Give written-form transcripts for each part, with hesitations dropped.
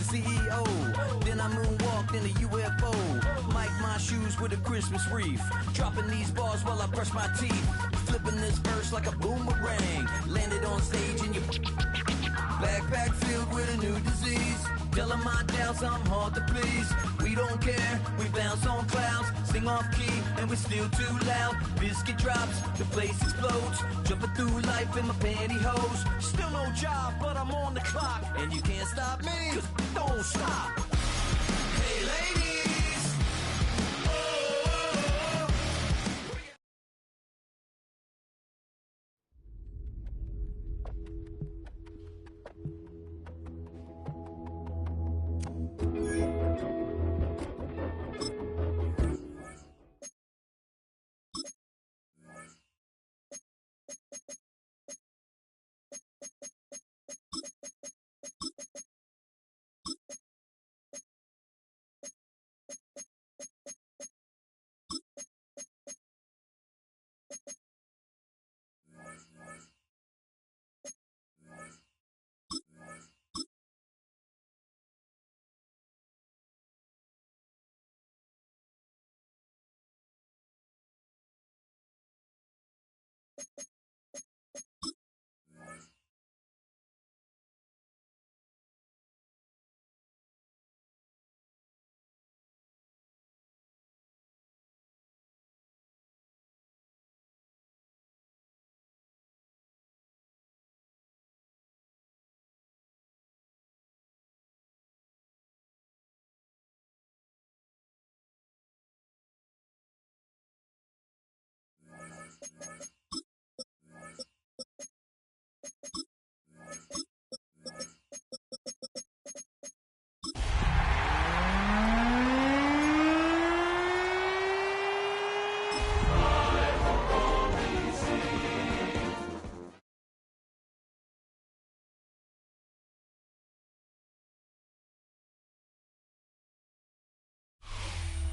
CEO. Then I moonwalked in a UFO. Mike my shoes with a Christmas wreath. Dropping these bars while I brush my teeth. Flipping this verse like a boomerang. Landed on stage in your backpack filled with a new disease. Telling my doubts I'm hard to please. We don't care, we bounce on clouds. Sing off key and we're still too loud. Biscuit drops, the place explodes. Jumping through life in my pantyhose. Still no job, but I'm on the clock. And you can't stop me, 'cause don't stop. Hey ladies, oh, oh, oh.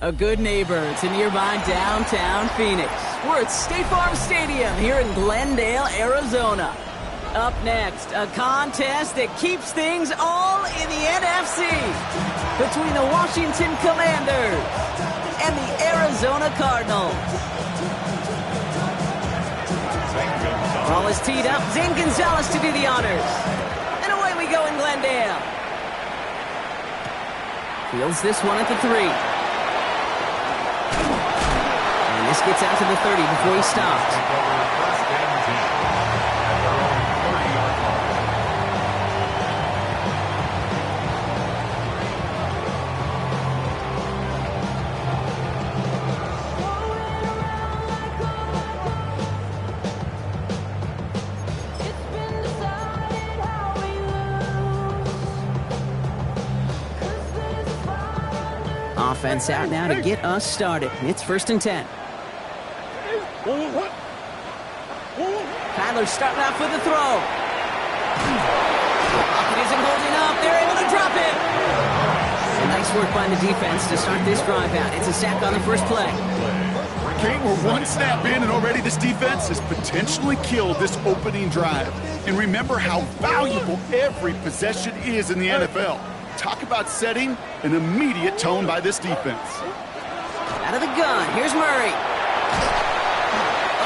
A good neighbor to nearby downtown Phoenix. We're at State Farm Stadium here in Glendale, Arizona. Up next, a contest that keeps things all in the NFC between the Washington Commanders and the Arizona Cardinals. Ball is teed up. Zane Gonzalez to do the honors. And away we go in Glendale. Fields this one at the 3. This gets out to the 30 before he stops. Offense out now to get us started. It's 1st and 10. Kyler's starting off with the throw. It isn't holding up. They're able to drop it. And nice work by the defense to start this drive out. It's a sack on the first play. Kate, we're one snap in, and already this defense has potentially killed this opening drive. And remember how valuable every possession is in the NFL. Talk about setting an immediate tone by this defense. Out of the gun, here's Murray.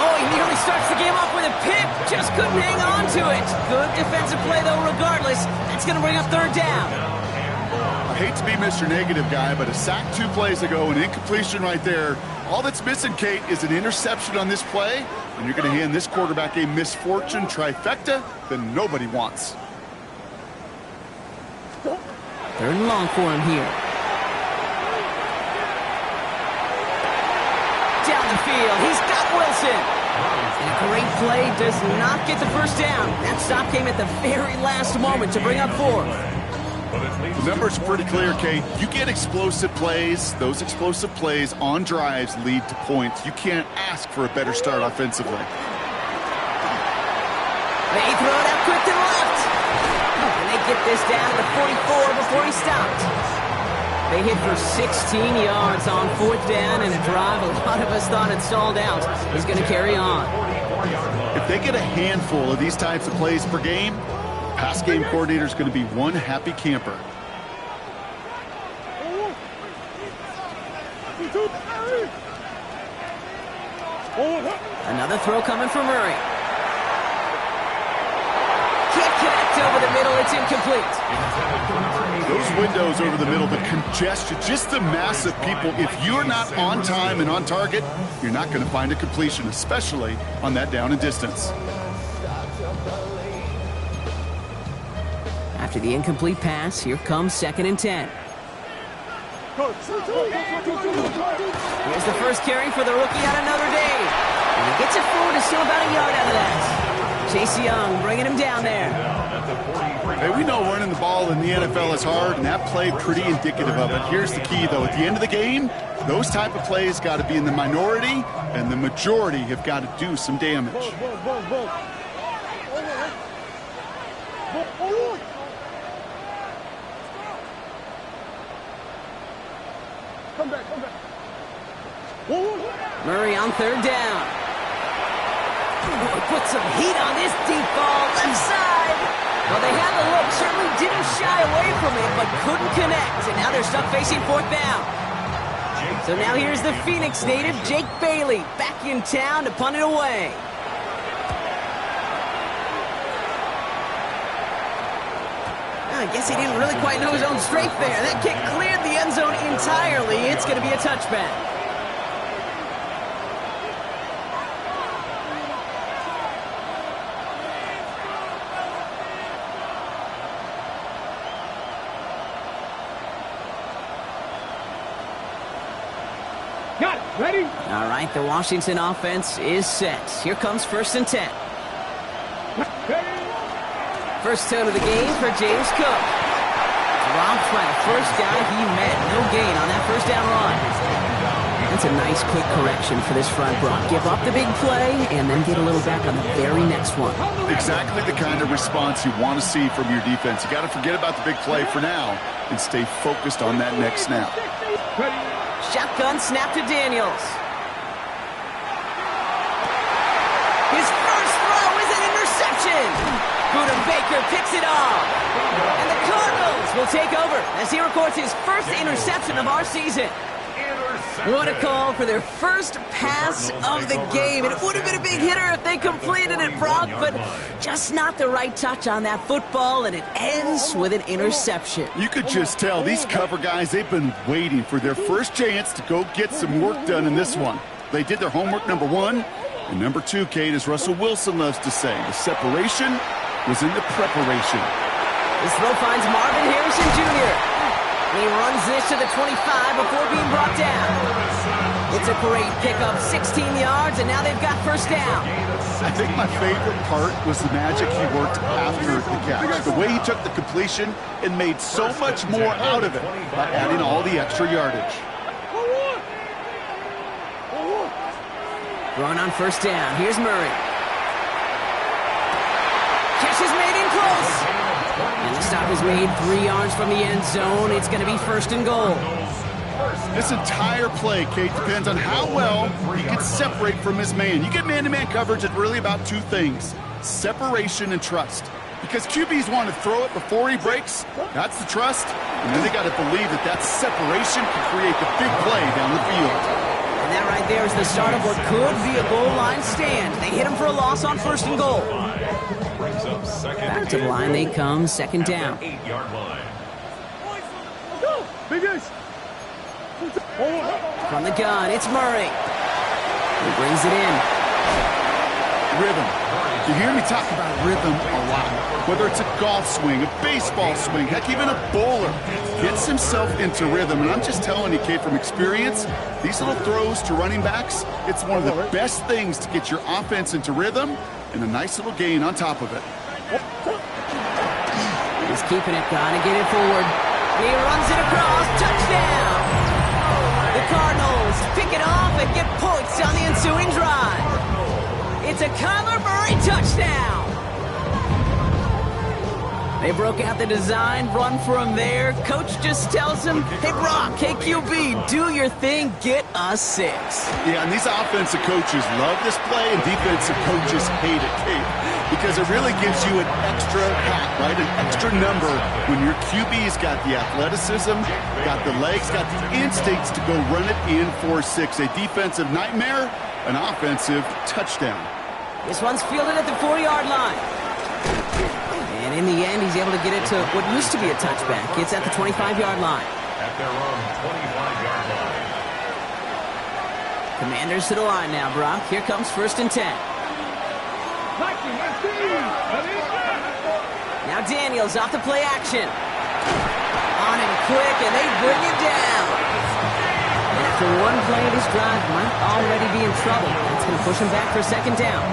Oh, he nearly starts the game off with a pick. Just couldn't hang on to it. Good defensive play, though, regardless. That's going to bring up 3rd down. I hate to be Mr. Negative guy, but a sack 2 plays ago, an incompletion right there. All that's missing, Kate, is an interception on this play, and you're going to hand this quarterback a misfortune trifecta that nobody wants. 3rd and long for him here. Down the field, he's got Wilson. And a great play does not get the 1st down. That stop came at the very last moment to bring up 4. The numbers are pretty clear, Kate. You get explosive plays. Those explosive plays on drives lead to points. You can't ask for a better start offensively. They throw it out quick to the left. And they get this down to the 44 before he stopped. They hit for 16 yards on 4th down and a drive a lot of us thought had stalled out. He's going to carry on. If they get a handful of these types of plays per game, pass game coordinator is going to be one happy camper. Another throw coming from Murray. Can't connect over the middle. It's incomplete. Those windows over the middle, the congestion, just the mass of people. If you're not on time and on target, you're not going to find a completion, especially on that down and distance. After the incomplete pass, here comes 2nd and 10. Here's the first carry for the rookie on Notre Dame. And he gets it forward to still about a yard out of that. Chase Young bringing him down there. Hey, we know running the ball in the NFL is hard, and that play pretty indicative of it. Here's the key, though. At the end of the game, those type of plays got to be in the minority, and the majority have got to do some damage. Murray on 3rd down. Put some heat on this deep ball, left side. Well, they had the look, certainly didn't shy away from it, but couldn't connect. And now they're stuck facing 4th down. So now here's the Phoenix native, Jake Bailey, back in town to punt it away. I guess he didn't really quite know his own strength there. That kick cleared the end zone entirely. It's going to be a touchback. Ready? All right, the Washington offense is set. Here comes 1st and 10. First tone of the game for James Cook. Dropped by the first guy he met. No gain on that 1st down run. That's a nice quick correction for this front run. Give up the big play and then get a little back on the very next one. Exactly the kind of response you want to see from your defense. You got to forget about the big play for now and stay focused on that next snap. Shotgun snap to Daniels. His first throw is an interception. Buda Baker picks it off. And the Cardinals will take over as he records his first interception of our season. What a call for their first pass of the game. It would have been a big hitter if they completed it, Brock, but just not the right touch on that football, and it ends with an interception. You could just tell these cover guys, they've been waiting for their first chance to go get some work done in this one. They did their homework, number 1. And number 2, Kate, as Russell Wilson loves to say, the separation was in the preparation. This throw finds Marvin Harrison Jr. He runs this to the 25 before being brought down. It's a great pickup, 16 yards, and now they've got 1st down. I think my favorite part was the magic he worked after the catch. The way he took the completion and made so much more out of it by adding all the extra yardage. Throwing on 1st down. Here's Murray. Catch is made in close. And the stop is made 3 yards from the end zone. It's going to be 1st and goal. This entire play, Kate, depends on how well he can separate from his man. You get man-to-man coverage, it's really about 2 things, separation and trust. Because QBs want to throw it before he breaks, that's the trust. And then they got to believe that that separation can create the big play down the field. And that right there is the start of what could be a goal line stand. They hit him for a loss on 1st and goal. Back to the line they come, 2nd down. 8-yard line. From the gun, it's Murray. He brings it in. Rhythm. You hear me talk about rhythm a lot. Whether it's a golf swing, a baseball swing, heck, even a bowler gets himself into rhythm. And I'm just telling you, Kate, from experience, these little throws to running backs, it's one of the best things to get your offense into rhythm and a nice little gain on top of it. He's keeping it, gotta get it forward. He runs it across, touchdown! The Cardinals pick it off and get points on the ensuing drive. It's a Kyler Murray touchdown! They broke out the design, run from there. Coach just tells him, hey, Brock, hey, QB, do your thing, get a 6. Yeah, and these offensive coaches love this play, and defensive coaches hate it, Kate, because it really gives you an extra hat, right, an extra number when your QB's got the athleticism, got the legs, got the instincts to go run it in for 6. A defensive nightmare, an offensive touchdown. This one's fielded at the 40-yard line. And in the end, he's able to get it to what used to be a touchback. It's at the 25-yard line. At their own 25-yard line. Commanders to the line now, Brock. Here comes 1st and 10. Now Daniels off the play action. On him quick, and they bring him down. And after one play of this drive, might already be in trouble. That's going to push him back for 2nd down.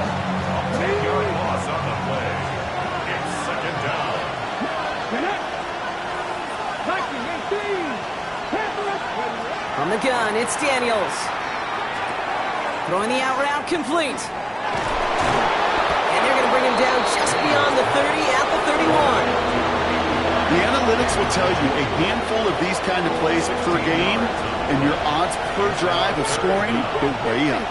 10-yard loss on the play. It's 2nd down. From the gun, it's Daniels. Throwing the out route complete. And they're going to bring him down just beyond the 30 at the 31. The analytics will tell you a handful of these kind of plays per game, and your odds per drive of scoring go way up.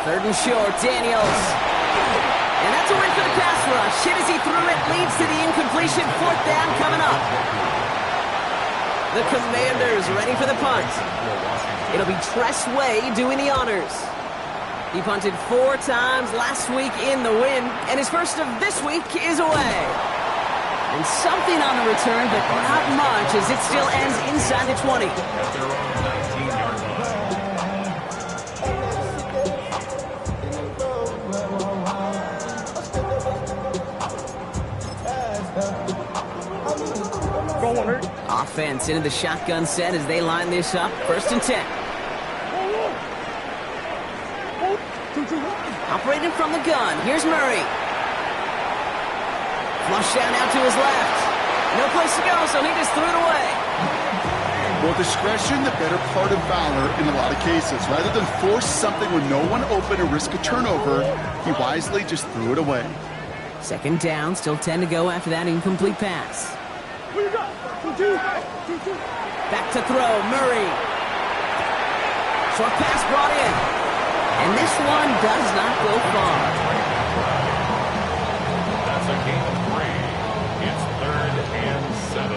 3rd and short, Daniels. And that's a win for the pass rush. Hit as he threw it, leads to the incompletion. 4th down coming up. The Commanders ready for the punt. It'll be Tress Way doing the honors. He punted 4 times last week in the win, and his first of this week is away. And something on the return, but not much, as it still ends inside the 20. At their own 19-yard line. Offense into the shotgun set as they line this up. 1st and 10. Operating from the gun. Here's Murray. Flush down out to his left. No place to go, so he just threw it away. Well, discretion, the better part of valor in a lot of cases. Rather than force something with no one open and risk a turnover, he wisely just threw it away. 2nd down, still 10 to go after that incomplete pass. Back to throw, Murray. Short pass brought in. And this one does not go far. That's a gain of 3. It's 3rd and 7.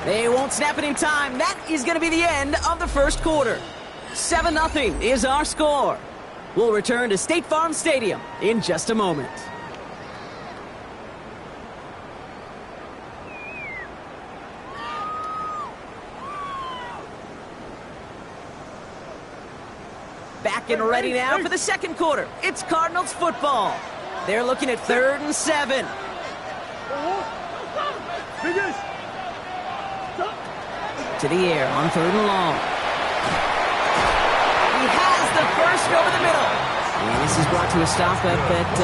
They won't snap it in time. That is going to be the end of the 1st quarter. 7-0 is our score. We'll return to State Farm Stadium in just a moment. Back and ready now for the 2nd quarter. It's Cardinals football. They're looking at 3rd and 7. To the air on 3rd and long. He has the first over the middle. And this is brought to a stop up at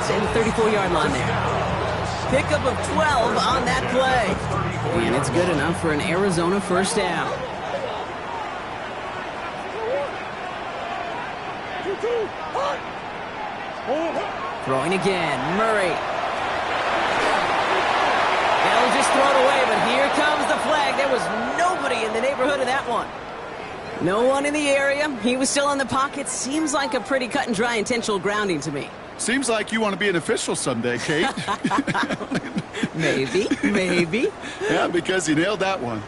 say the 34-yard line there. Pickup of 12 on that play. And it's good enough for an Arizona 1st down. Throwing again, Murray. They'll just throw it away, but here comes the flag. There was nobody in the neighborhood of that one. No one in the area. He was still in the pocket. Seems like a pretty cut and dry intentional grounding to me. Seems like you want to be an official someday, Kate. Maybe. Yeah, because you nailed that one.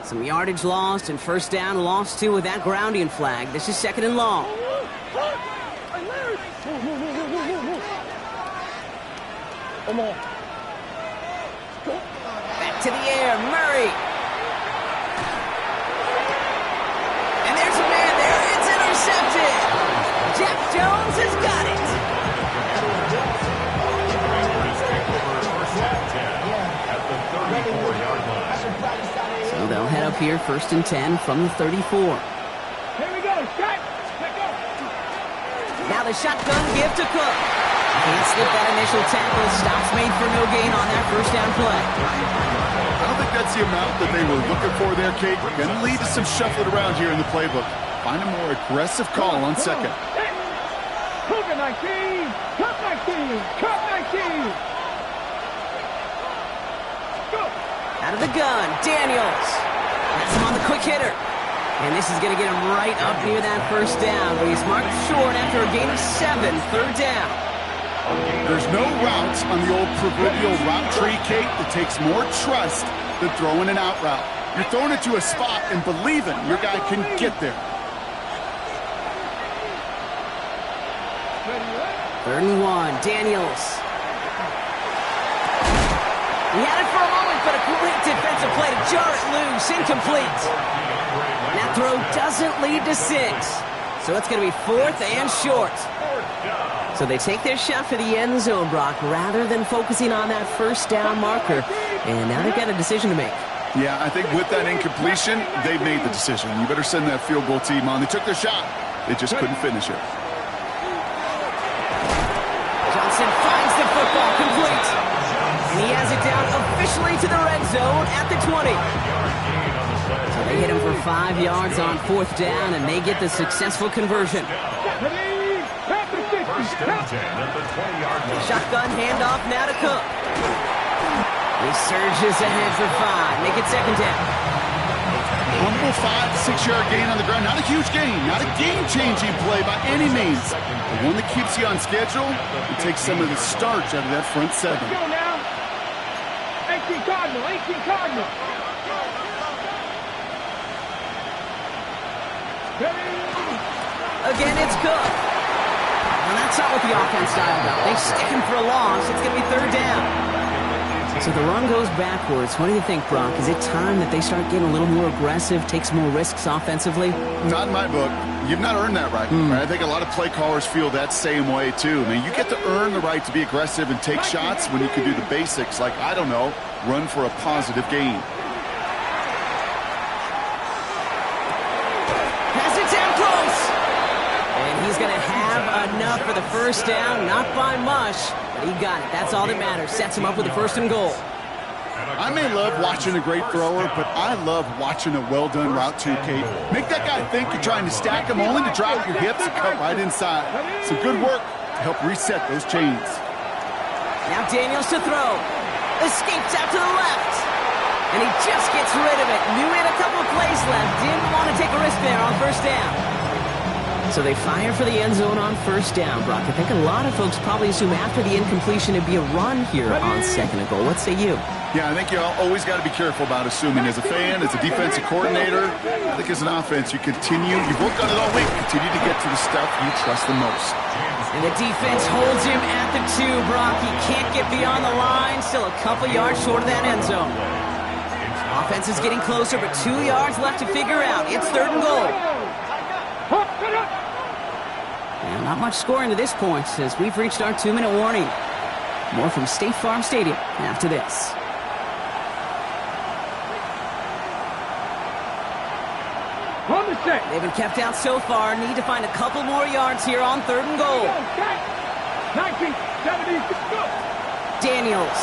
Some yardage lost and 1st down lost too with that grounding flag. This is 2nd and long. Back to the air, Murray. And there's a man there. It's intercepted. Jeff Jones has got it. So they'll head up here 1st and 10 from the 34. Here we go, shot. Now the shotgun give to Cook. Can't slip that initial tackle. Stops made for no gain on that 1st down play. I don't think that's the amount that they were looking for there, Kate. Going to lead to some shuffling around here in the playbook. Find a more aggressive call on second. Cut 19! Cut 19! Cut 19! Go! Out of the gun, Daniels. That's him on the quick hitter. And this is going to get him right up near that first down, but he's marked short after a gain of 7, third down. There's no routes on the old proverbial route tree, Kate, that takes more trust than throwing an out route. You're throwing it to a spot and believing your guy can get there. Third and 1, Daniels. He had it for a moment, but a great defensive play to jar it loose, incomplete. And that throw doesn't lead to 6. So it's going to be 4th and short. So they take their shot for the end zone, Brock, rather than focusing on that first down marker. And now they've got a decision to make. Yeah, I think with that incompletion, they've made the decision. You better send that field goal team on. They took their shot. They just couldn't finish it. Johnson finds the football, complete. And he has it down officially to the red zone at the 20. So they hit him for 5 yards on 4th down, and they get the successful conversion. Shotgun handoff now to Cook. He surges ahead for 5. Make it 2nd down. Humble 5-6-yard gain on the ground. Not a huge gain. Not a game-changing play by any means. But one that keeps you on schedule and takes some of the starch out of that front 7. Let's go now. 18 Cardinal. 18 Cardinal. Again, it's Cook. Well, that's not what the offense dialed up. They stick him for a loss. It's going to be 3rd down. So the run goes backwards. What do you think, Brock? Is it time that they start getting a little more aggressive, take some more risks offensively? Not in my book. You've not earned that right. I think a lot of play callers feel that same way, too. I mean, you get to earn the right to be aggressive and take shots when you can do the basics, like, I don't know, run for a positive gain. Pass it down close. And he's going to have enough for the first down, not by much. He got it. That's all that matters. Sets him up with a 1st and goal. I may love watching a great thrower, but I love watching a well-done route too, Kate. Make that guy think you're trying to stack him, only to drop your hips and cut right inside. Some good work to help reset those chains. Now Daniels to throw. Escapes out to the left. And he just gets rid of it. Knew he had a couple of plays left. Didn't want to take a risk there on 1st down. So they fire for the end zone on 1st down, Brock. I think a lot of folks probably assume after the incompletion it'd be a run here on 2nd and goal. What say you? Yeah, I think you always got to be careful about assuming. As a fan, as a defensive coordinator, I think as an offense, you've worked on it all week, continue to get to the stuff you trust the most. And the defense holds him at the 2, Brock. He can't get beyond the line. Still a couple yards short of that end zone. Offense is getting closer, but 2 yards left to figure out. It's 3rd and goal. And not much scoring to this point as we've reached our 2-minute warning. More from State Farm Stadium after this. They've been kept out so far. Need to find a couple more yards here on 3rd and goal. 1976, go! Daniels.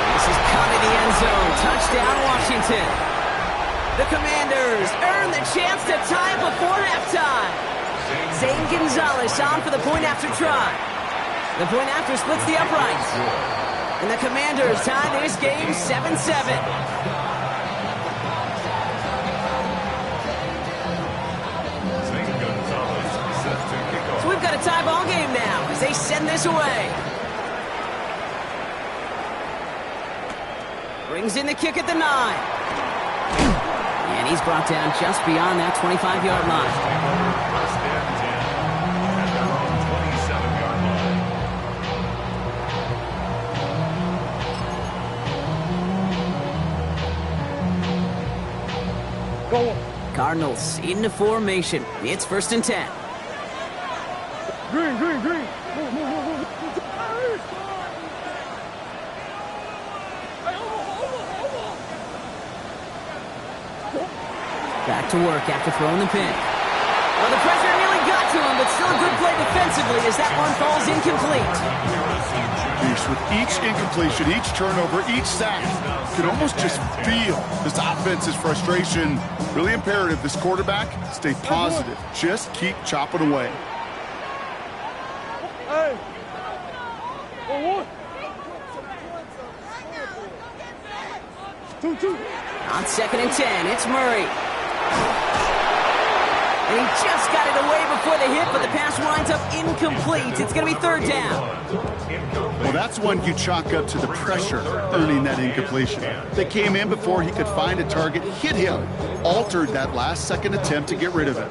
This is caught in the end zone. Touchdown, Washington. The Commanders earn the chance to tie it before halftime. Zane Gonzalez on for the point after try. The point after splits the uprights. And the Commanders tie this game 7-7. So we've got a tie ball game now as they send this away. Brings in the kick at the 9. And he's brought down just beyond that 25-yard line. Cardinals into formation. It's 1st and 10. Green. Back to work after throwing the pin. Well, the pressure nearly got to him, but still a good play defensively as that one falls incomplete. With each incompletion, each turnover, each sack, you can almost just feel this offense's frustration. Really imperative, this quarterback, stay positive. Just keep chopping away. On 2nd and 10, it's Murray. And he just got it away before the hit, but the pass winds up incomplete. It's going to be 3rd down. Well, that's one you chalk up to the pressure earning that incompletion. They came in before he could find a target, hit him, altered that last-second attempt to get rid of it.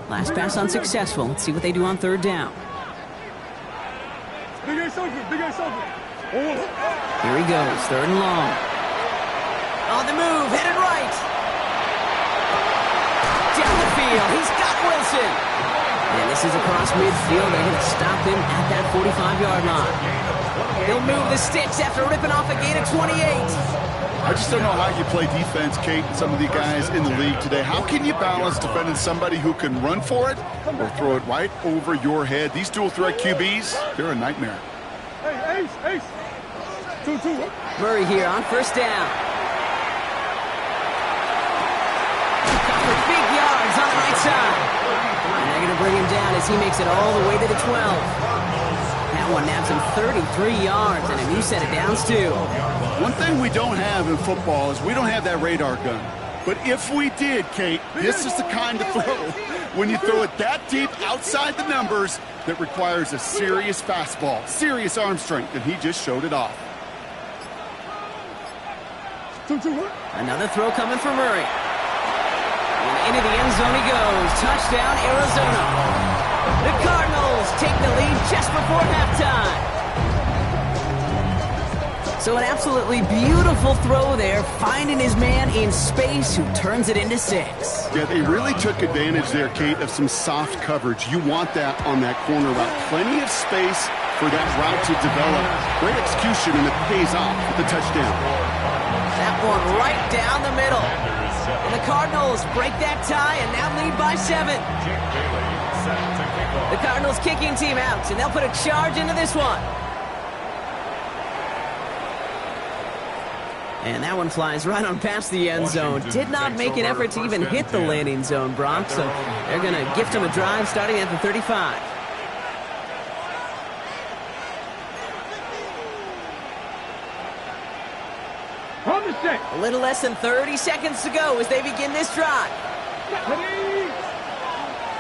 Last pass unsuccessful. Let's see what they do on 3rd down. Here he goes, 3rd and long. On the move, headed right. Down the field, he's got Wilson. And this is across midfield. They're going to stop him at that 45-yard line. He'll move the sticks after ripping off a gain of 28. I just don't know how you play defense, Kate, and some of the guys in the league today. How can you balance defending somebody who can run for it or throw it right over your head? These dual-threat QBs, they're a nightmare. Hey, Ace. 2-2. Murray here on 1st down. For big yards on the right side. And they're going to bring him down as he makes it all the way to the 12. That one nabs him 33 yards and a new set of downs, too. One thing we don't have in football is we don't have that radar gun. But if we did, Kate, this is the kind of throw, when you throw it that deep outside the numbers, that requires a serious fastball, serious arm strength, and he just showed it off. Another throw coming for Murray. And into the end zone he goes. Touchdown, Arizona. The Cardinals take the lead just before halftime. So an absolutely beautiful throw there, finding his man in space who turns it into 6. Yeah, they really took advantage there, Kate, of some soft coverage. You want that on that corner route. Plenty of space for that route to develop. Great execution, and it pays off with the touchdown. That one right down the middle. And the Cardinals break that tie and now lead by 7. The Cardinals kicking team out, and they'll put a charge into this one. And that one flies right on past the end zone. Did not make an effort to even hit the landing zone, Brock. So they're going to gift him a drive starting at the 35. On the set. A little less than 30 seconds to go as they begin this drive. Ready?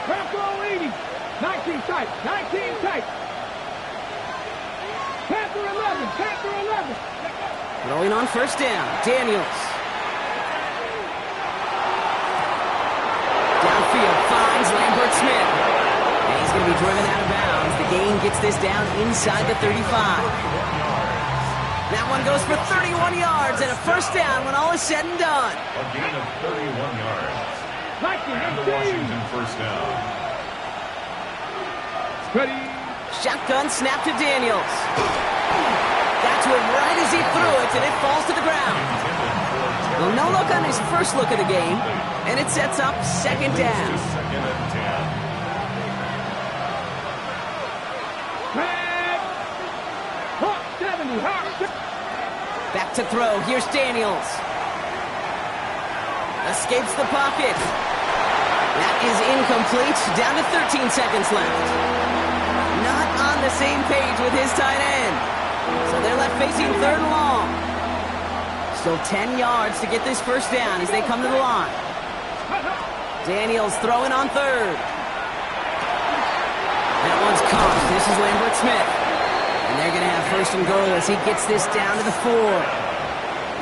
Panther leading. 19 tight. 19 tight. Panther 11. Panther 11. Rolling on 1st down. Daniels. Downfield finds Lambert Smith. And he's going to be driven out of bounds. The gain gets this down inside the 35. That one goes for 31 yards and a 1st down when all is said and done. A gain of 31 yards. And the Washington 1st down. Ready? Shotgun snap to Daniels. Got to him right as he threw it, and it falls to the ground. Well, no look on his first look of the game, and it sets up 2nd down. 2nd and 10. Back to throw. Here's Daniels. Escapes the pocket. That is incomplete. Down to 13 seconds left. Not on the same page with his tight end. So they're left facing 3rd and long. Still 10 yards to get this 1st down as they come to the line. Daniels throwing on 3rd. That one's caught. This is Lambert Smith. And they're going to have 1st and goal as he gets this down to the 4.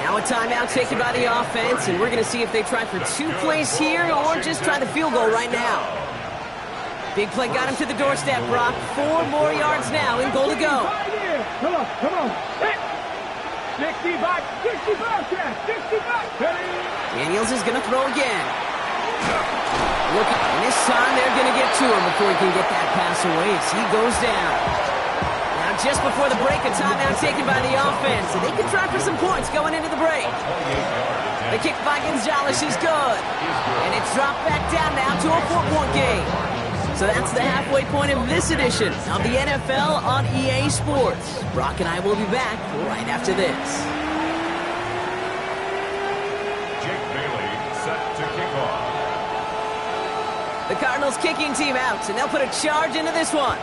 Now a timeout taken by the offense, and we're going to see if they try for 2 plays here or just try the field goal right now. Big play got him to the doorstep, Brock. 4 more yards now in goal to go. Come on. 65, 65. Daniels is going to throw again. And this time they're going to get to him before he can get that pass away as he goes down. Now just before the break, a timeout taken by the offense, so they can try for some points going into the break. The kick by Gonzalez is good. And it's dropped back down now to a 4-point game. So that's the halfway point of this edition of the NFL on EA Sports. Brock and I will be back right after this. Jake Bailey set to kick off. The Cardinals kicking team out, and they'll put a charge into this one.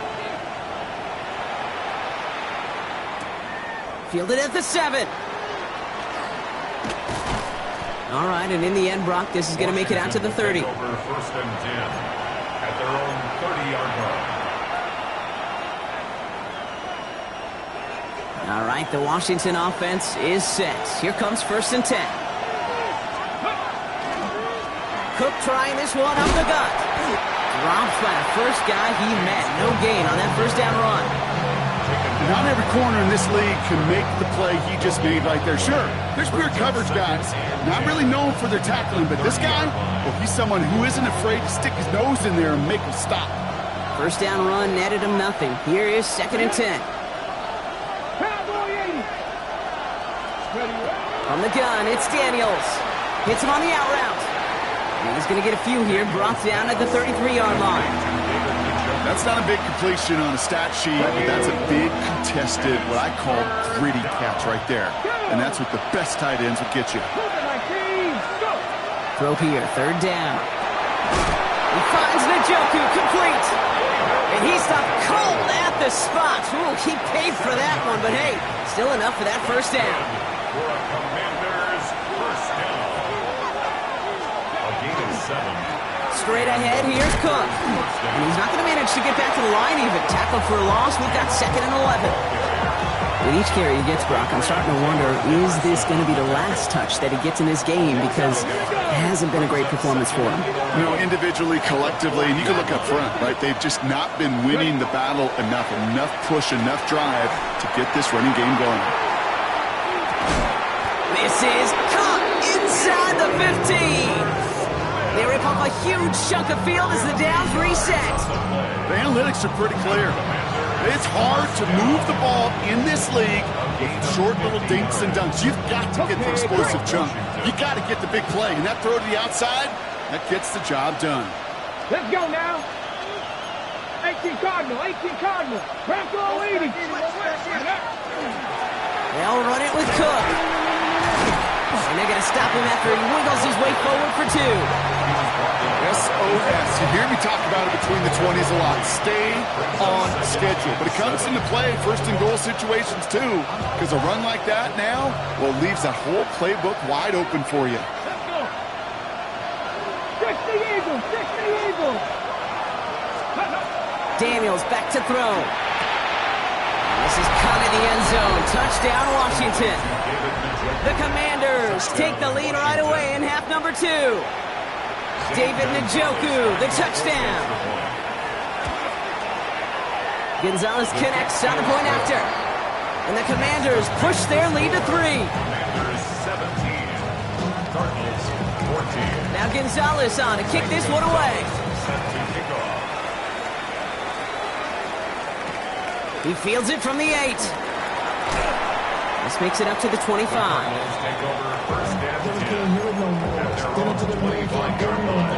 Fielded at the 7. All right, and in the end, Brock, this is going to make it out to the 30. Over 1st and 10 at their own 30-yard line. All right, the Washington offense is set. Here comes 1st and 10. Cook trying this one up the gut. Drops by the first guy he met. No gain on that first down run. Not every corner in this league can make the play he just made right there. Sure, there's pure coverage guys, not really known for their tackling, but this guy, well, he's someone who isn't afraid to stick his nose in there and make him stop. First down run netted him nothing. Here is 2nd and 10. From the gun, it's Daniels. Hits him on the out route. And he's going to get a few here, brought down at the 33-yard line. That's not a big completion on a stat sheet, but that's a big contested, what I call gritty catch right there. And that's what the best tight ends will get you. Throw here, 3rd down. He finds Njoku, complete. And he stopped cold at the spot. Ooh, he paid for that one, but hey, still enough for that first down. For a Commanders first down. A gain of 7. Straight ahead, here's Cook. And he's not going to manage to get back to the line even. Tackle for a loss, we've got 2nd and 11. With each carry he gets, Brock, I'm starting to wonder, is this going to be the last touch that he gets in this game? Because it hasn't been a great performance for him. You know, individually, collectively, and you can look up front, right? They've just not been winning the battle enough push, enough drive to get this running game going. This is caught inside the 15. They rip off a huge chunk of field as the downs reset. The analytics are pretty clear. It's hard to move the ball in this league with short little dinks and dunks. You've got to get the explosive chunk. You got to get the big play. And that throw to the outside, that gets the job done. Let's go now. 18 Cardinal, 18 Cardinal. Bronco leading. They'll run it with Cook. And they're going to stop him after he wiggles his way forward for 2. SOS. You hear me talk about it between the 20s a lot. Stay on schedule. But it comes into play 1st and goal situations too. Because a run like that now, well, leaves that whole playbook wide open for you. Let's go. 60 Eagles, 60 Eagles. Daniels back to throw. This is caught in the end zone. Touchdown, Washington. The Commanders take the lead right away in half number 2. David Njoku, the touchdown. Gonzalez connects on the point after. And the Commanders push their lead to 3. Commanders 17. Cardinals 14. Now Gonzalez on to kick this one away. Set to kick off. He fields it from the 8. This makes it up to the 25. Cardinals take over 1st and 10 at their own 25-yard line.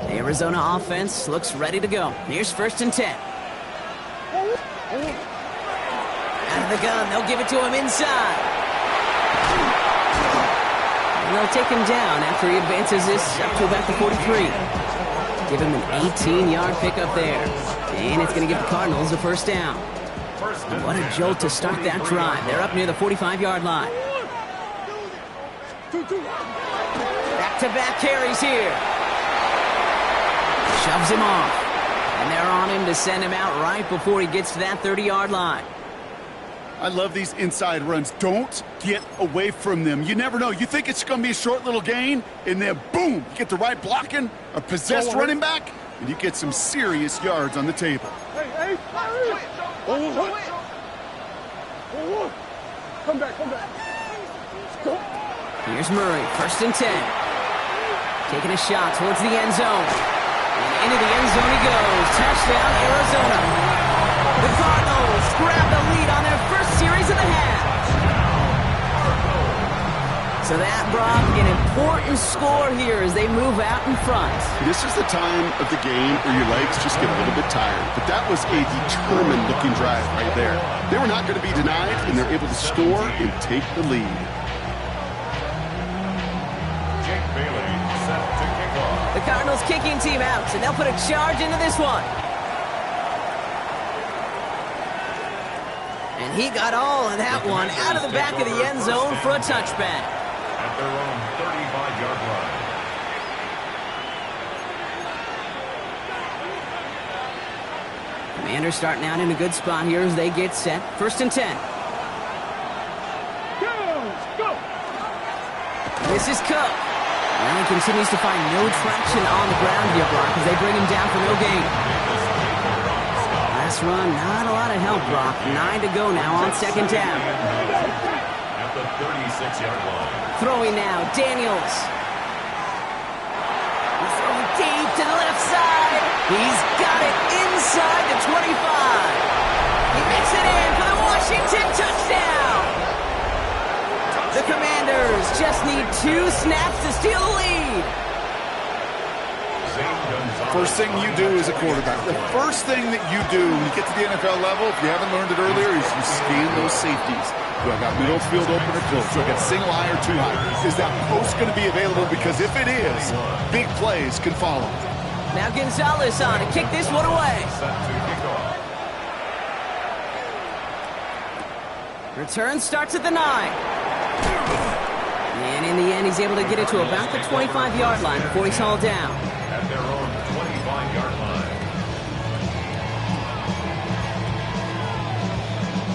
The Arizona offense looks ready to go. Here's 1st and 10. Out of the gun, they'll give it to him inside. And they'll take him down after he advances this up to about the 43. Give him an 18-yard pickup there. And it's going to give the Cardinals a first down. What a jolt to start that drive. They're up near the 45-yard line. Back-to-back carries here. Shoves him off. And they're on him to send him out right before he gets to that 30-yard line. I love these inside runs. Don't get away from them. You never know. You think it's going to be a short little gain, and then boom, you get the right blocking, a possessed running back, and you get some serious yards on the table. Hey. Come back. Here's Murray, 1st and 10. Taking a shot towards the end zone. And Into the end zone he goes. Touchdown, Arizona. The Cardinals grab the lead on their first series of the half. So that, Brock, an important score here as they move out in front. This is the time of the game where your legs just get a little bit tired. But that was a determined-looking drive right there. They were not going to be denied, and they're able to score and take the lead. The Cardinals kicking team out, and they'll put a charge into this one. And he got all of that one out of the back of the end zone for a touchback. At their own 35-yard line. Commanders starting out in a good spot here as they get set. 1st and 10. Go! This is Cook. And he continues to find no traction on the ground here, Brock, as they bring him down for no gain. Last run, not a lot of help, Brock. 9 to go now on 2nd down. At the 36-yard line. Throwing now, Daniels. He's throwing deep to the left side. He's got it inside the 25. He makes it in for the Washington touchdown. The Commanders just need 2 snaps to steal the lead. First thing you do as a quarterback, the first thing that you do when you get to the NFL level, if you haven't learned it earlier, is you scan those safeties. Do I got middle field open or close? Do I got single high or too high? Is that post going to be available? Because if it is, big plays can follow. Now Gonzalez on to kick this one away. Return starts at the 9. And in the end, he's able to get it to about the 25-yard line before he's hauled down. At their own 25-yard line.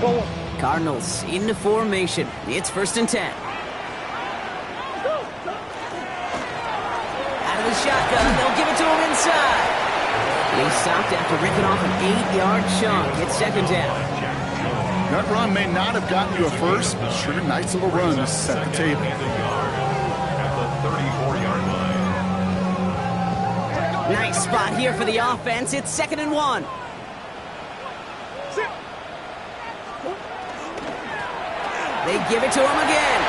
Go. Cardinals into formation. It's 1st and 10. Out of the shotgun, they'll give it to him inside. He stopped after ripping off an 8-yard chunk. It's 2nd down. That run may not have gotten you a first, but sure, nice little run to set the table. At the 34-yard line. Nice spot here for the offense. It's 2nd and 1. They give it to him again.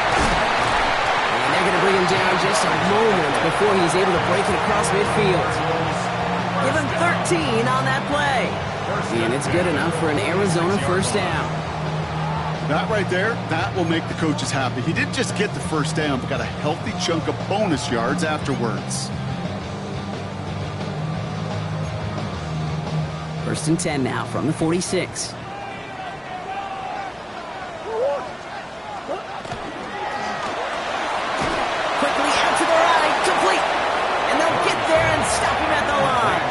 And they're going to bring him down just a moment before he's able to break it across midfield. Give him 13 on that play. And it's good enough for an Arizona 1st down. That right there, that will make the coaches happy. He didn't just get the 1st down, but got a healthy chunk of bonus yards afterwards. 1st and 10 now from the 46. Quickly out to the right, complete. And they'll get there and stop him at the line.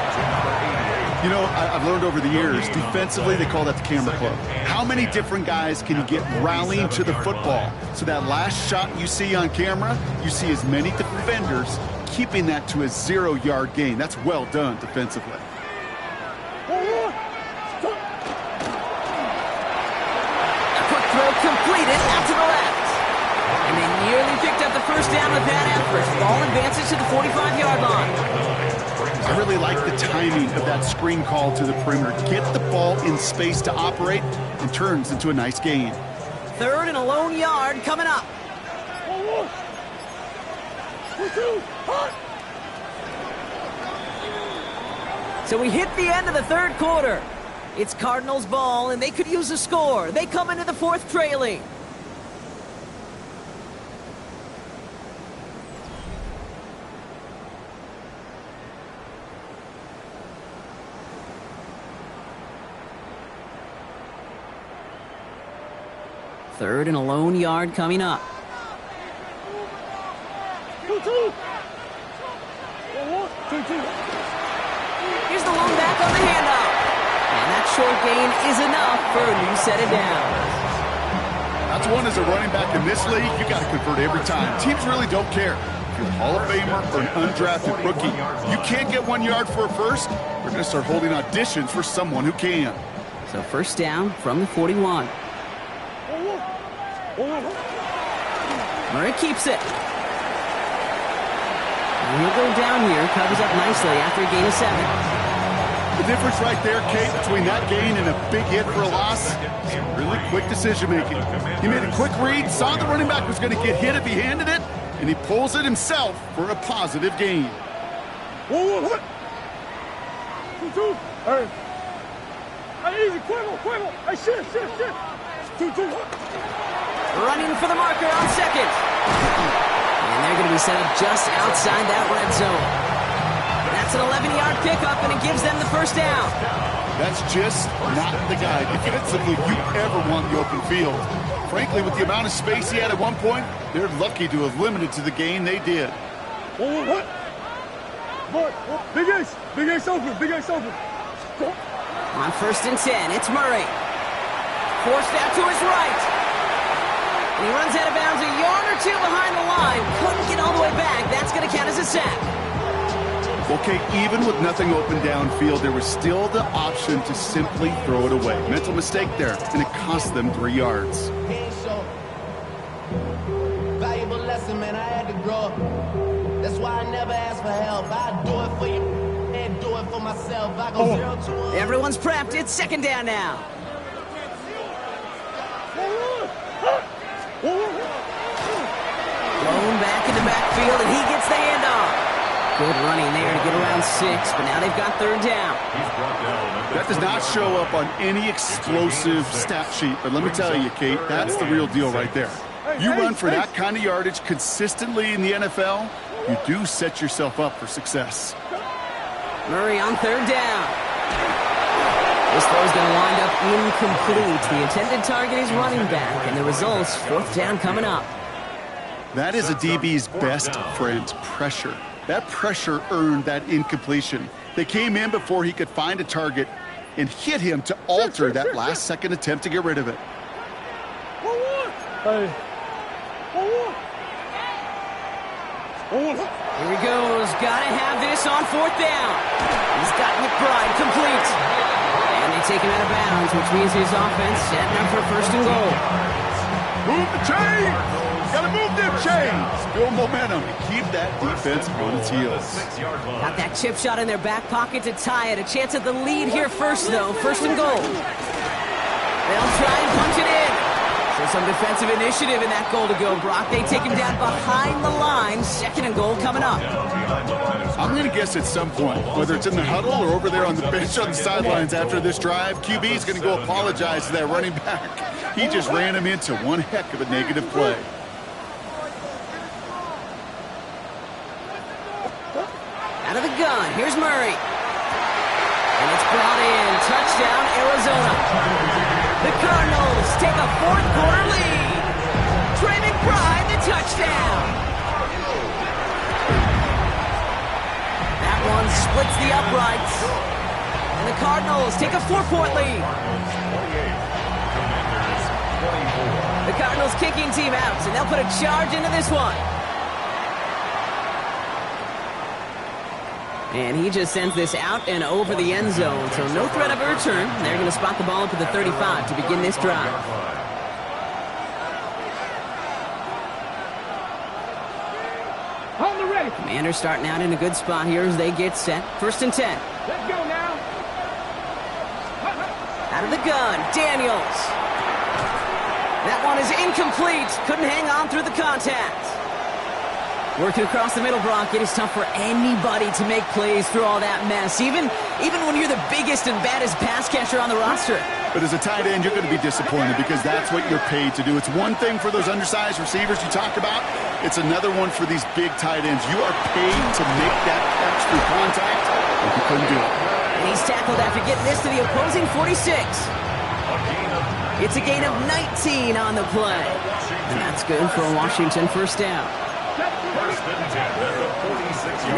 You know, I've learned over the years, defensively, they call that the camera club. How many different guys can you get rallying to the football? So that last shot you see on camera, you see as many defenders keeping that to a 0-yard gain. That's well done defensively. A quick throw completed out to the left. And they nearly picked up the 1st down with that effort. Ball advances to the 45-yard line. I really like the timing of that screen call to the perimeter. Get the ball in space to operate and turns into a nice gain. 3rd and a lone yard coming up. So we hit the end of the 3rd quarter. It's Cardinals ball, and they could use a score. They come into the 4th trailing. Third and a lone yard coming up. Here's the lone back on the handoff. And that short gain is enough for a new set of downs. That's one as a running back in this league, you got to convert every time. Teams really don't care. If you're a Hall of Famer or an undrafted rookie, you can't get 1 yard for a first, they're going to start holding auditions for someone who can. So 1st down from the 41. Murray keeps it. And he'll go down here, covers up nicely after a gain of 7. The difference right there, Kate, between that gain and a big hit for a loss is really quick decision-making. He made a quick read, saw the running back was going to get hit if he handed it, and he pulls it himself for a positive gain. Whoa, what? 2-2. Hey. Hey, easy, quiver. Hey, shift. 2-2. Running for the marker on second. And they're going to be set up just outside that red zone. That's an 11-yard pickup, and it gives them the first down. That's just not the guy defensively you ever want in the open field. Frankly, with the amount of space he had at one point, they're lucky to have limited to the gain they did. What? Big Ace open. On 1st and 10, it's Murray. Forced out to his right. And he runs out of bounds a yard or two behind the line. Couldn't get all the way back. That's going to count as a sack. Okay, even with nothing open downfield, there was still the option to simply throw it away. Mental mistake there, and it cost them 3 yards. Valuable lesson, man. I had to grow up. That's why I never ask for help. I do it for you and do it for myself. I go 0-1. Everyone's prepped. It's 2nd down now. Blown back in the backfield, and he gets the handoff. Good running there to get around 6, but now they've got 3rd down. That does not show up on any explosive stat sheet, but let me tell you, Kate, that's the real deal right there. You run for that kind of yardage consistently in the NFL, you do set yourself up for success. Murray on 3rd down. This throw's going to wind up incomplete. The intended target is running back, and the result's 4th down coming up. That is a DB's best friend, pressure. That pressure earned that incompletion. They came in before he could find a target and hit him to alter that last-second attempt to get rid of it. Hey. Here he goes. Got to have this on 4th down. He's got McBride complete. And they take him out of bounds, which means his offense setting up for 1st and goal. Move the chains! Gotta move them chains! Build momentum and keep that defense on its heels. Got that chip shot in their back pocket to tie it. A chance at the lead here first, though. 1st and goal. They'll try and punch it in. So some defensive initiative in that goal to go, Brock. They take him down behind the line. 2nd and goal coming up. I'm going to guess at some point, whether it's in the huddle or over there on the bench on the sidelines after this drive, QB is going to go apologize to that running back. He just ran him into one heck of a negative play. Out of the gun, here's Murray. And it's brought in. Touchdown, Arizona. The Cardinals take a 4th quarter lead. Trey McBride, the touchdown. That one splits the uprights. And the Cardinals take a 4-point lead. The Cardinals kicking team out, and they'll put a charge into this one. And he just sends this out and over the end zone, so no threat of a return. They're going to spot the ball up at the 35 to begin this drive. On the ready. Commanders starting out in a good spot here as they get set. 1st and 10. Let's go now. Out of the gun, Daniels. That one is incomplete. Couldn't hang on through the contact. Working across the middle, Brock. It is tough for anybody to make plays through all that mess, even when you're the biggest and baddest pass catcher on the roster. But as a tight end, you're going to be disappointed because that's what you're paid to do. It's one thing for those undersized receivers you talk about. It's another one for these big tight ends. You are paid to make that catch through contact, and you couldn't do it. And he's tackled after getting this to the opposing 46. It's a gain of 19 on the play. And that's good for a Washington 1st down.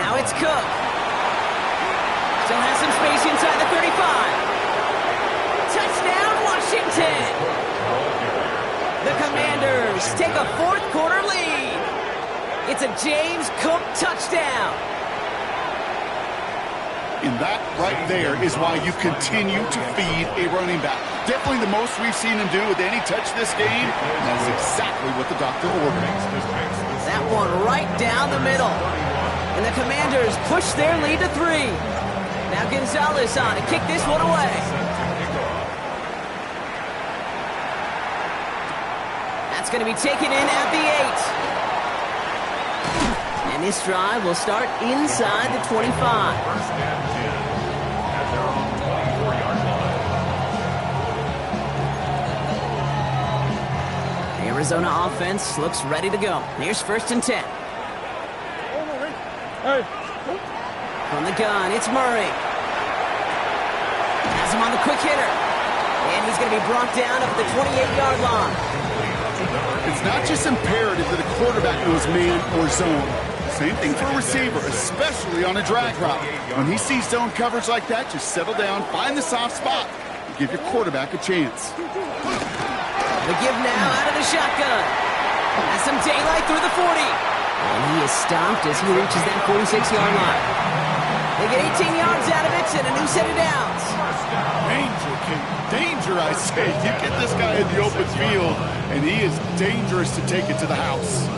Now it's Cook. Still has some space inside the 35. Touchdown, Washington. The Commanders take a 4th quarter lead. It's a James Cook touchdown. And that right there is why you continue to feed a running back. Definitely the most we've seen him do with any touch this game. And that's exactly what the doctor ordered. That one right down the middle. And the Commanders push their lead to 3. Now Gonzalez on to kick this one away. That's going to be taken in at the 8. And this drive will start inside the 25. First and 10 at their own 24-yard line. The Arizona offense looks ready to go. Here's 1st and 10. From the gun, it's Murray. Has him on the quick hitter. And he's going to be brought down at the 28-yard line. It's not just imperative that a quarterback knows man or zone. Same thing for a receiver, especially on a drag route. When he sees zone coverage like that, just settle down, find the soft spot, and give your quarterback a chance. The give now out of the shotgun. Has some daylight through the 40. And he is stopped as he reaches that 46-yard line. They get 18 yards out of it and a new set of downs. Danger, King. Danger, I say. You get this guy in the open field, and he is dangerous to take it to the house.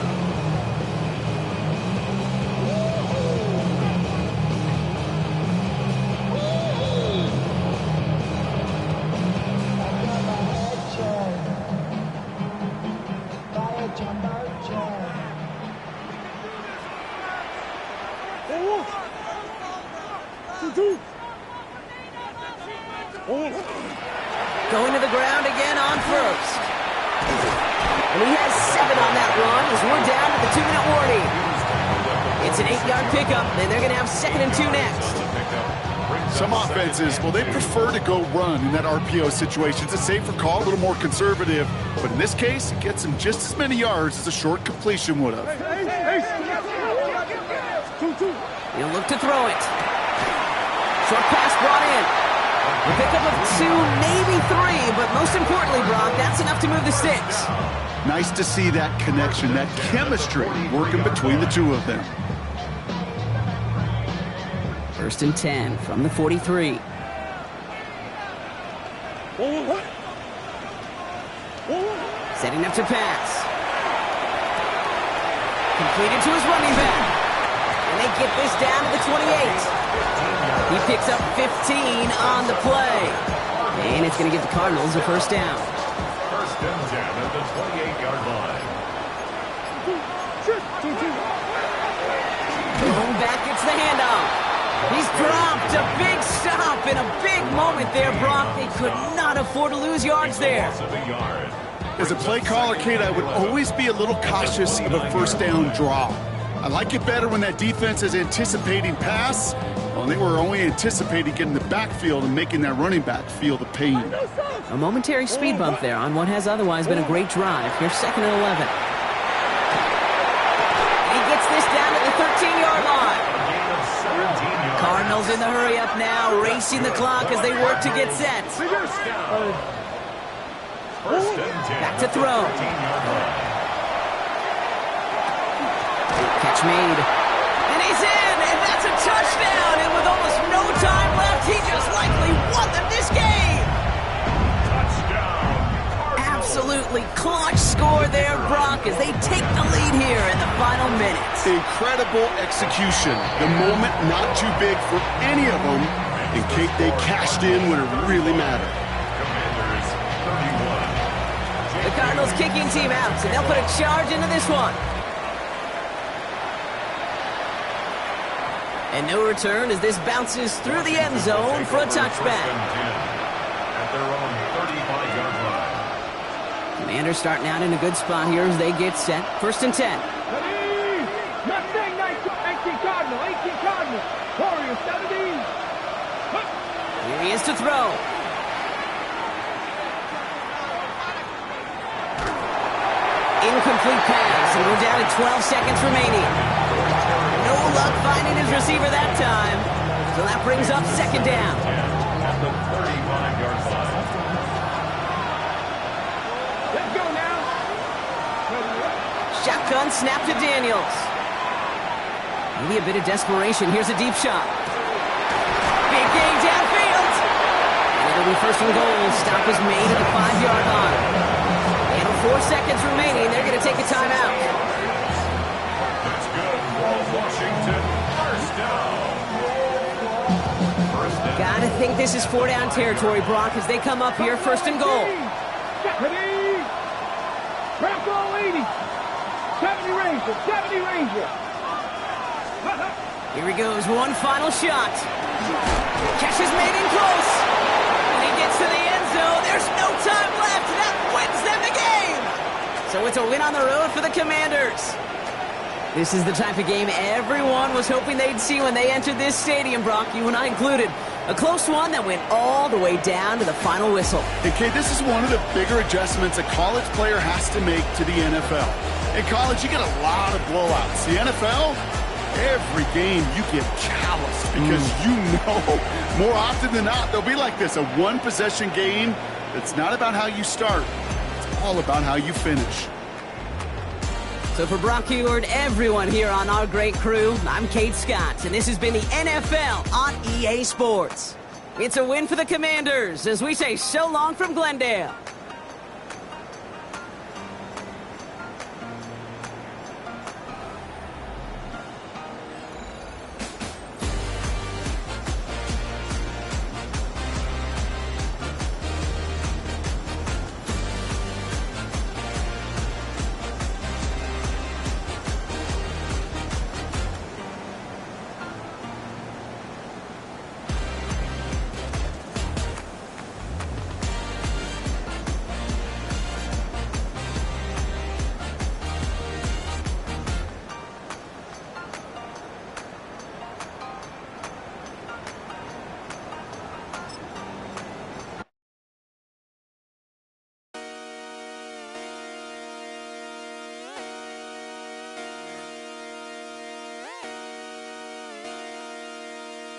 Going to the ground again on 1st. And he has 7 on that run as we're down to the 2-minute warning. It's an 8-yard pickup, and they're going to have 2nd and 2 next. Some offenses, well, they prefer to go run in that RPO situation. It's a safer call, a little more conservative. But in this case, it gets him just as many yards as a short completion would have. He'll look to throw it. Short pass brought in. A pickup of 2, maybe 3, but most importantly, Brock, that's enough to move the sticks. Nice to see that connection, that chemistry working between the two of them. 1st and 10 from the 43. Setting up to pass. Completed to his running back. And they get this down to the 28. He picks up 15 on the play. And it's going to give the Cardinals a 1st down. 1st and 10 at the 28-yard line. Going back, it's the handoff. He's dropped. A big stop and a big moment there, Brock. They could not afford to lose yards there. As a play caller, Kate, I would always be a little cautious of a 1st down draw. I like it better when that defense is anticipating pass. Well, they were only anticipating getting the backfield and making that running back feel the pain. A momentary speed bump there on what has otherwise been a great drive. Here's 2nd and 11. He gets this down at the 13-yard line. Cardinals in the hurry up now, racing the clock as they work to get set. Back to throw. Catch made. And he's in, and that's a touchdown. And with almost no time left, he just likely won them this game. Absolutely clutch score there, Brock, as they take the lead here in the final minutes. Incredible execution. The moment not too big for any of them. And Kate, they cashed in when it really mattered. The Cardinals kicking team out, so they'll put a charge into this one. And no return as this bounces through the end zone for a touchback. At their own 35-yard line. Commanders starting out in a good spot here as they get set. 1st and 10. Mustang 19 Cardinal, 18 Cardinal. Warriors 17. Here he is to throw. Incomplete pass, and we're down to 12 seconds remaining. No luck finding his receiver that time. So that brings up 2nd down. At the 35-yard line. Let's go now. Shotgun snap to Daniels. Maybe a bit of desperation. Here's a deep shot. Big game downfield. And it'll be 1st and goal. Stop is made at the 5-yard line. And with 4 seconds remaining, they're going to take a timeout. That's good for Washington. Gotta think this is 4-down territory, Brock, as they come up here first and goal. Stephanie! Bronco 80! 70 Ranger! 70 Ranger! Here he goes, one final shot. Catch is made in close. And he gets to the end zone. There's no time left. That wins them the game. So it's a win on the road for the Commanders. This is the type of game everyone was hoping they'd see when they entered this stadium, Brock, you and I included. A close one that went all the way down to the final whistle. Hey, Kate, this is one of the bigger adjustments a college player has to make to the NFL. In college, you get a lot of blowouts. The NFL, every game you get calloused because you know more often than not they'll be like this, a one-possession game. It's not about how you start. It's all about how you finish. So for Brock Eward, everyone here on our great crew, I'm Kate Scott, and this has been the NFL on EA Sports. It's a win for the Commanders as we say so long from Glendale.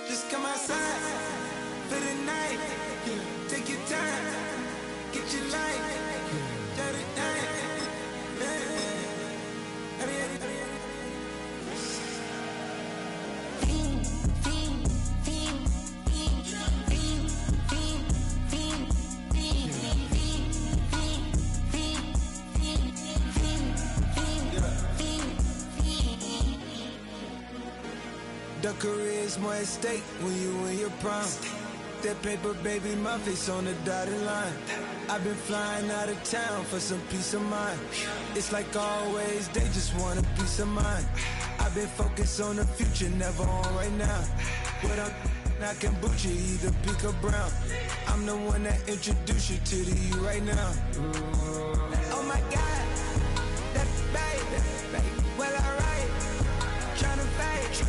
Just come outside for the night. Take your time, get your life. The career's more at stake when you in your prime. That paper, baby, my face on the dotted line. I've been flying out of town for some peace of mind. It's like always, they just want a peace of mind. I've been focused on the future, never on right now. What I'm I can boot you either pink or brown. I'm the one that introduced you to the you right now. Oh my God, that baby, well alright. Tryna fight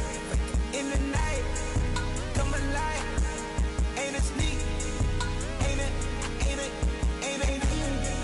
in the night, come alive. Ain't it sneak? Ain't it? Ain't it? Ain't it? Ain't it?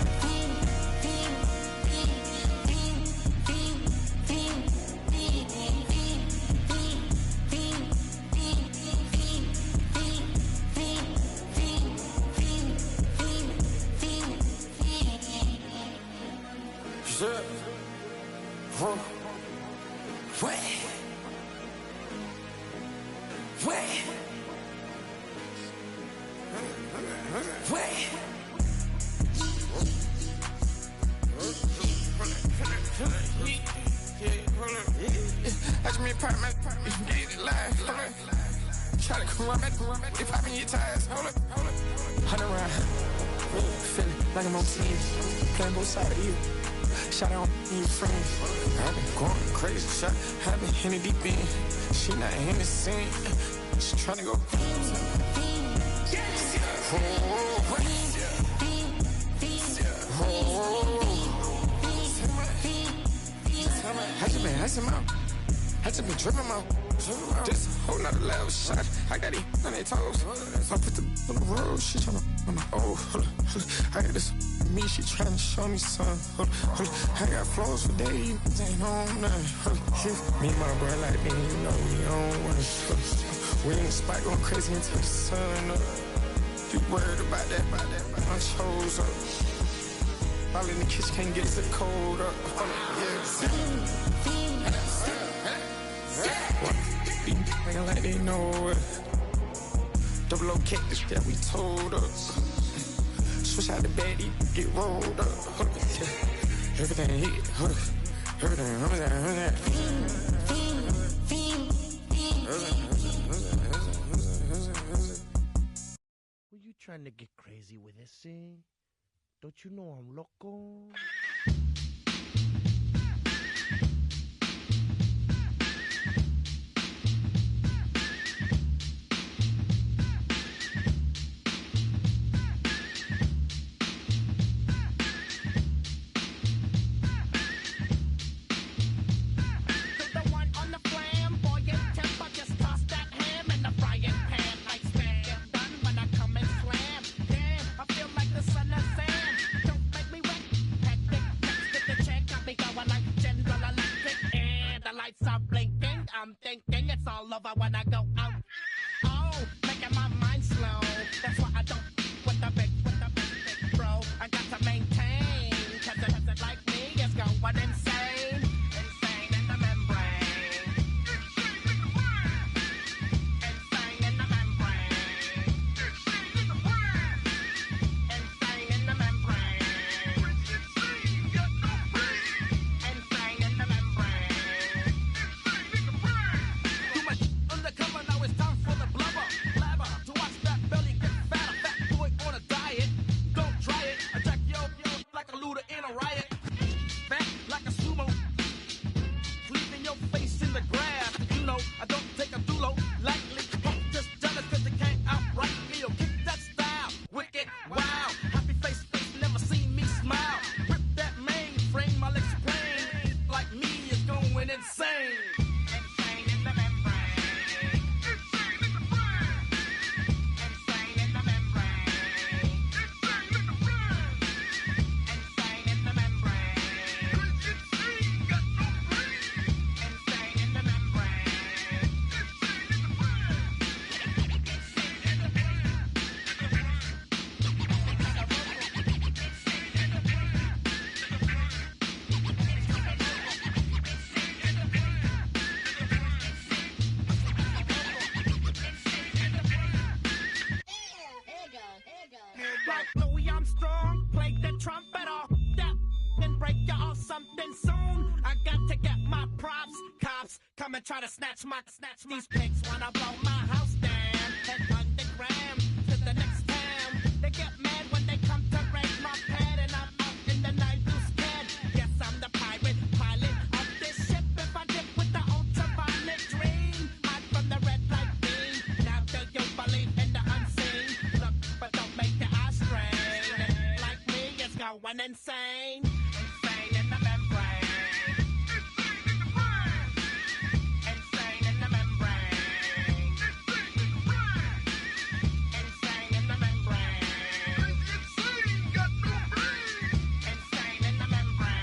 Like I'm on TV, playing both sides of you. Shout out to your friends. I've been going crazy, shot. I've been in the deep end. She not in the scene. She tryna go. I just been tripping out. Just holding out the loud shot. I got it on their toes. I put the on the road. She tryna. Oh, hold up. I got this me. She tryna show me something. Hold up. I got flows for days. Ain't on nothing. Me and my bro like me. You know we on one. We in the spot going crazy until the sun up. You worried about that? My shows up. All in the kitchen can't get the cold up. Nigga like they know it. Double O cactus that we told us. Switch out the baddie, get rolled up. Everything hit, everything. you trying to get crazy with this thing? Don't you know I'm loco? I'm thinking it's all over when I go out. Oh, making my mind slow. That's why I don't with the big bro. I got to maintain, cause it like me is going insane. Insane in the membrane. Insane in the membrane. Insane in the membrane. Insane in the membrane. Undercover, now it's time for the blubber. Blabber, to watch that belly get fatter. Fat boy on a diet. Don't try it. I jack yo like a looter in a riot. Fat like a sumo. Leaving your face in the grass. You know, I don't take a dulo lightly. Just jealous cause they can't outright me. Or kick that style. Wicked, wow. Happy face, never seen me smile. Rip that mainframe, I'll explain. Like me is going insane. Insane in the membrane. Insane in the membrane. Insane in the membrane. Insane in the membrane. Insane in the membrane. Like Louis Armstrong, play the trumpet off that and break you off something soon. I got to get my props. Cops come and try to snatch these pigs wanna blow my house down. Head underground to the next town. They get mad when they come to raid my pad and I'm out in the night too scared. Yes, I'm the pirate pilot of this ship. If I dip with the ultraviolet dream, hide from the red light beam. Now do you believe in the unseen? Look, but don't make the eye strain. Like me, it's going insane. Insane in the membrane. Insane in the membrane. Insane in the membrane. Insane in the membrane.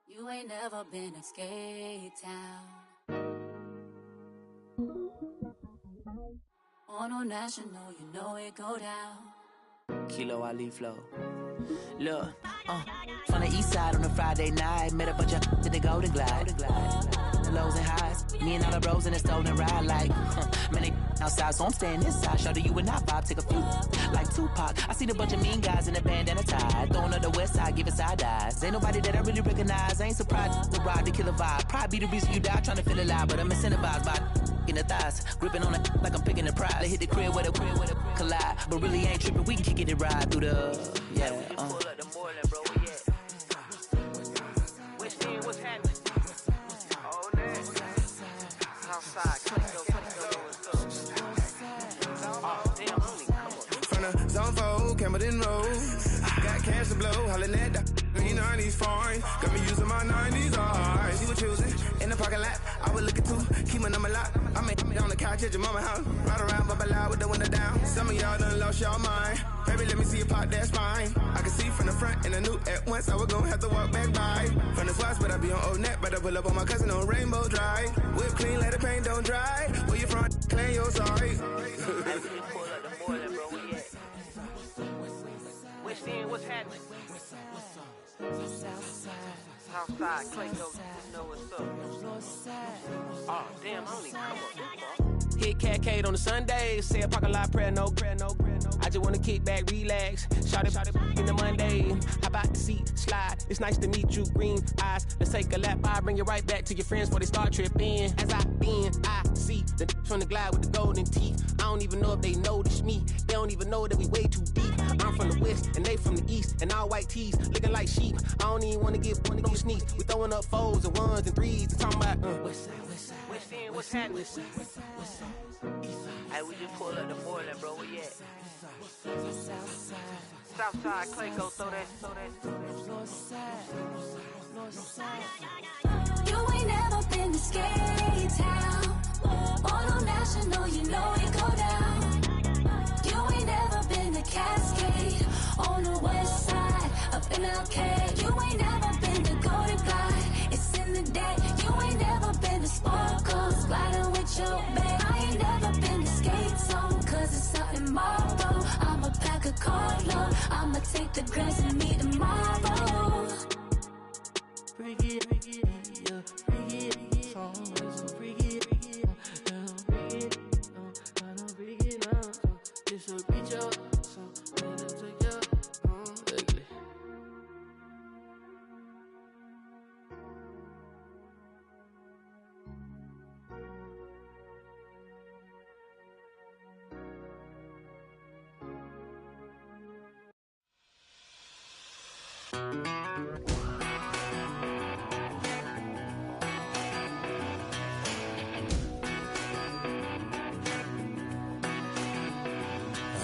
You ain't never been in Skate Town. On no national, you know it go down. Kilo Ali Flow. Look, from the east side on a Friday night, met a bunch of to the Golden Glide. The lows and highs, me and all the bros in the stolen ride like, man, they outside, so I'm staying inside. Show you and I vibe, take a few, like Tupac. I seen a bunch of mean guys in a bandana tie, throwing up the west side, giving side eyes. Ain't nobody that I really recognize, I ain't surprised to ride the killer vibe. Probably be the reason you die, trying to feel alive, but I'm incentivized by in the thighs, gripping on it like I'm picking the prize. They hit the crib where the collide, but really ain't tripping. We can kick it ride through the Pull up the Moreland, bro. Where you at? Which team? What's happening? Oh, next. Outside. Oh, damn, really? Come on. From the zone 4, Campbellton Road. Got cash to blow, hollin' at that. You know these foreign. Got me using my 90s eyes. She was choosing in the parking lot. I was looking too, keep my number locked. I make me on the couch at your mama house. Ride around, bubble loud with the window down. Some of y'all done lost y'all mind. Baby, let me see you pop, that's fine. I can see from the front and I knew at once I was gonna have to walk back by. From the spots, but I be on Old Net. But I pull up on my cousin on Rainbow Drive. Whip clean, let the paint don't dry. Where you from? Claim your side. Pull up the Moreland, bro. Where you at? Which team? What's happening? Southside, Clayco, you know what's up. Oh, damn, I don't even come up this far. Hit Catcade on the Sunday, say a parking lot prayer, no. I just wanna kick back, relax, shout it in the Monday. How about the seat, slide, it's nice to meet you, green eyes. Let's take a lap, I bring you right back to your friends before they start tripping. As I bend, I see the from the glide with the golden teeth. I don't even know if they notice me, they don't even know that we way too deep. I'm from the west, and they from the east, and all white tees, looking like sheep. I don't even wanna get one of them sneaks. We throwing up fours and ones and threes, and talking about, West End, what's happening? Hey, we just pulled up the boiler, bro, where you at? Southside, Clayco, throw that. You ain't never been to Skate Town. On National, you know it go down. You ain't never been to Cascade. On the west side, up in Arcade. You ain't never been to Golden Glide. It's in the day. You ain't never been to Sparkles, gliding with your babe. I ain't never been to Skate Zone, cause it's out in Marlboro. I'ma pack a carload. I'ma take the grass and meet tomorrow. Bring it, yeah, bring it, song, so bring it, I don't bring it now, it's a reach out, so let it take out, ugly.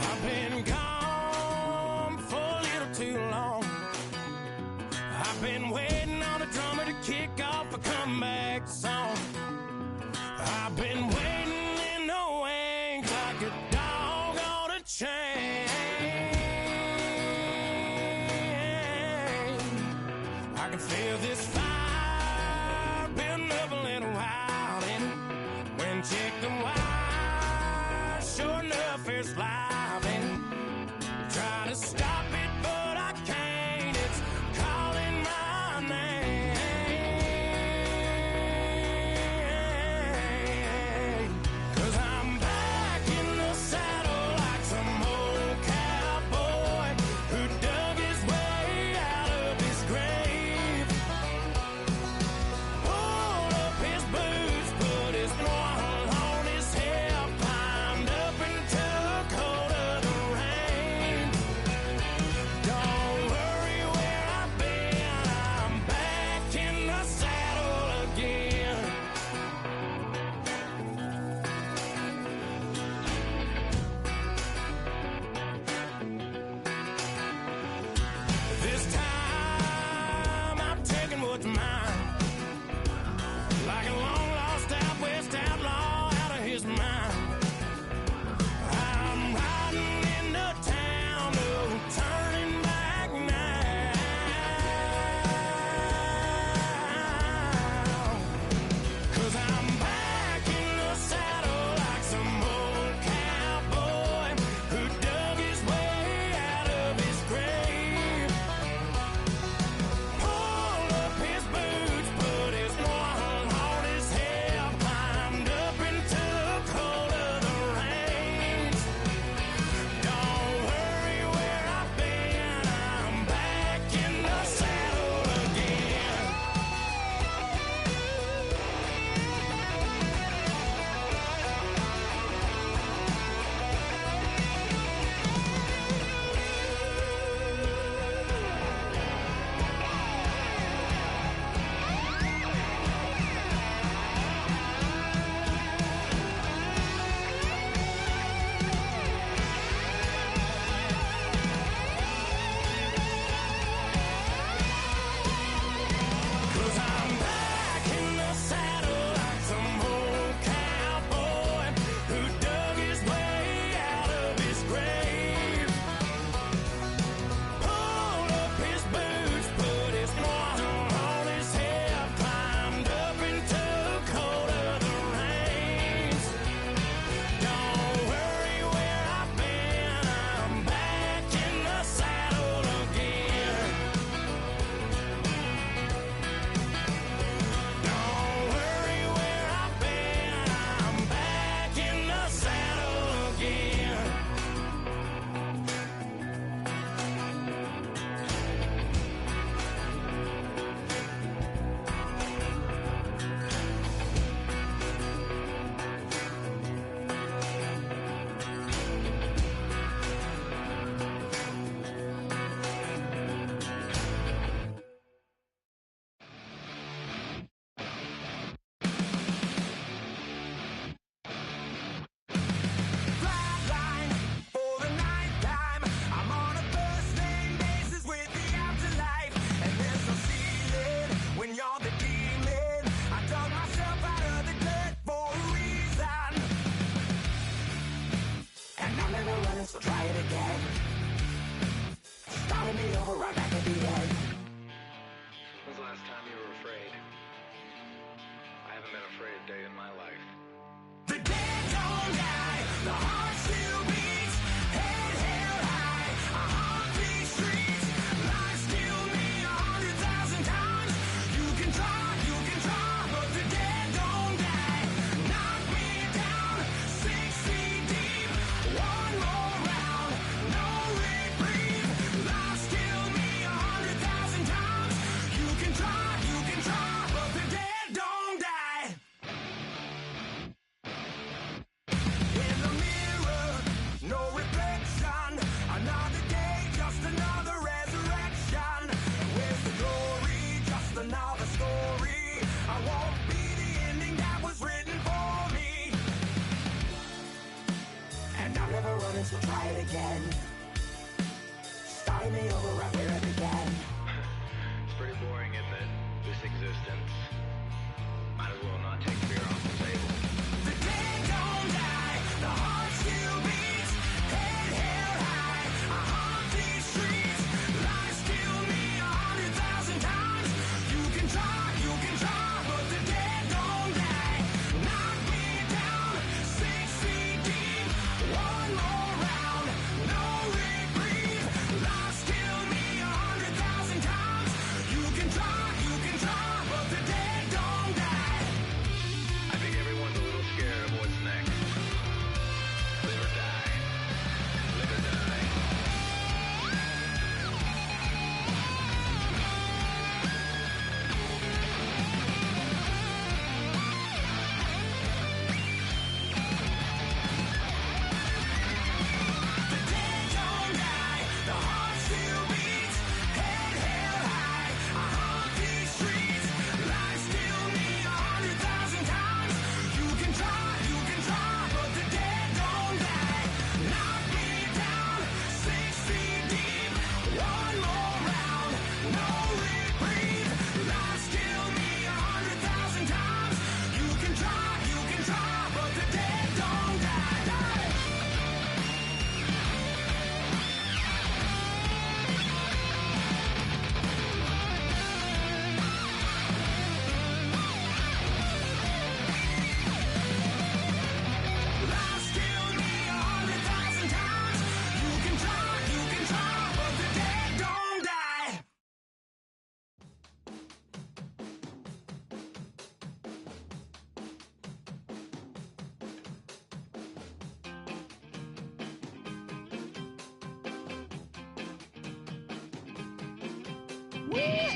I've been gone for a little too long. I've been waiting on the drummer to kick off a comeback song. I've been waiting in the wings like a dog on a chain. I can feel this fire building up a little while, and when check the wire, sure enough it's live, and try to stop it, but I can't. It's calling my name. 'Cause I'm back in the saddle like some old cowboy who dug his way out of his grave. Pulled up his boots, put his one on his hip, climbed up and took hold right back at the end. When's the last time you were afraid? I haven't been afraid a day in my life. The dead don't die, the heart still beats, head held high, I haunt these streets, lies kill me 100,000 times, you can try, but the dead don't die, knock me down, 6 feet deep, one more round, no reprieve, lies kill me 100,000 times, you can try, but the dead don't die. In the mirror, no reflection. Another day, just another resurrection. Where's the glory? Just another story. I won't be the ending that was written for me. And I'm never running, so try it again. Starting me over right where it began. It's pretty boring, isn't it? This existence. Might as well not take fear off the table. The dead don't die, the heart still beats, head held high, I haunt these streets, lies kill me 100,000 times, you can try, but the dead don't die, knock me down, 6 feet deep, one more round, no reprieve, lies kill me 100,000 times, you can try, but the dead don't die. I think everyone's a little scared of what's next. Live or die. Live or die. The dead don't die, the heart still beats, head held high, I haunt these streets, lies kill me 100,000 times, you can try, but the dead don't die, knock me down, 6 feet deep, one more round, no reprieve, lies kill me 100,000 times, you can try, but the dead don't die. Lies kill me 100,000 times. You can try, but the dead don't die. Woo!